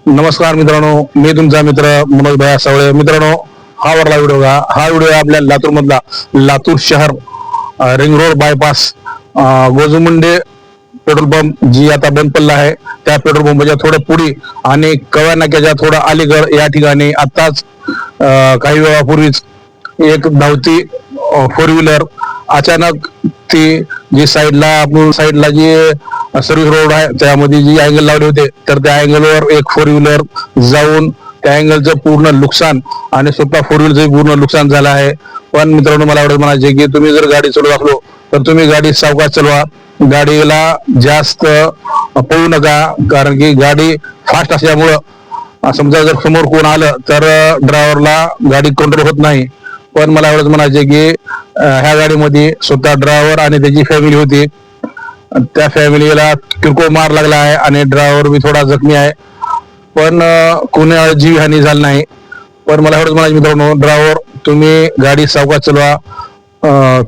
नमस्कार मित्रांनो, मी तुमचा मित्र मनोज भाई सावळे. मित्रांनो, हा वरला व्हिडिओ का हा व्हिडिओ आपल्या लातूर मधला लातूर शहर ring road bypass Gojmunde petrol pump जी आता बंद पडला आहे त्या पेट्रोल पंपाच्या थोडं पुढे आणि कव्या नाक्याच्या थोडं अलीगड या ठिकाणी आताच काही वेळापूर्वीच एक धावती फोर व्हीलर अचानक ती जी साईडला जी सर्व्हिस रोड आहे त्यामध्ये जी अँगल लावले होते तर त्या अँगलवर एक फोर व्हीलर जाऊन त्या अँगलचं पूर्ण नुकसान आणि स्वतः फोर व्हीलरचं पूर्ण नुकसान झालं आहे. पण मित्रांनो, मला एवढं म्हणायचे की तुम्ही जर गाडी चालवत असलो तर तुम्ही गाडी सावकाश चालवा, गाडीला जास्त पळू नका, कारण की गाडी फास्ट असल्यामुळं समजा जर समोर कोण आलं तर ड्रायव्हरला गाडी कंट्रोल होत नाही. पण मला एवढंच म्हणायचे की ह्या गाडीमध्ये स्वतः ड्रायव्हर आणि त्याची फॅमिली होती. त्या फॅमिलीला किरकोळ मार लागला आहे आणि ड्रायव्हर बी थोडा जखमी आहे, पण कोणी जीवहानी झाली नाही. पण मला एवढंच म्हणायचं मित्रांनो, ड्रायव्हर तुम्ही गाडी सावकाश चालवा.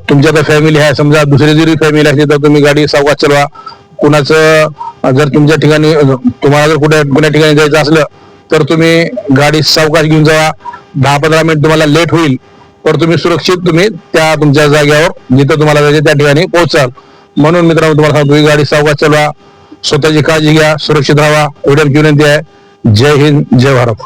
तुमच्या तर फॅमिली आहे, समजा दुसरी जरी फॅमिली असली तर तुम्ही गाडी सावकाश चालवा. कुणाचं जर तुमच्या ठिकाणी तुम्हाला जर कुठल्या ठिकाणी जायचं असलं तर तुम्ही गाडी सावकाश घेऊन जावा. 10-15 मिनिट तुम्हाला लेट होईल तर तुम्ही सुरक्षित त्या तुमच्या जागेवर जिथं तुम्हाला जायचं त्या ठिकाणी पोहोचाल. म्हणून मित्रांनो, तुम्हाला सांगतो की गाडी सावकाश चालवा, स्वतःची काळजी घ्या, सुरक्षित राहा. एवढी विनंती आहे. जय हिंद, जय भारत.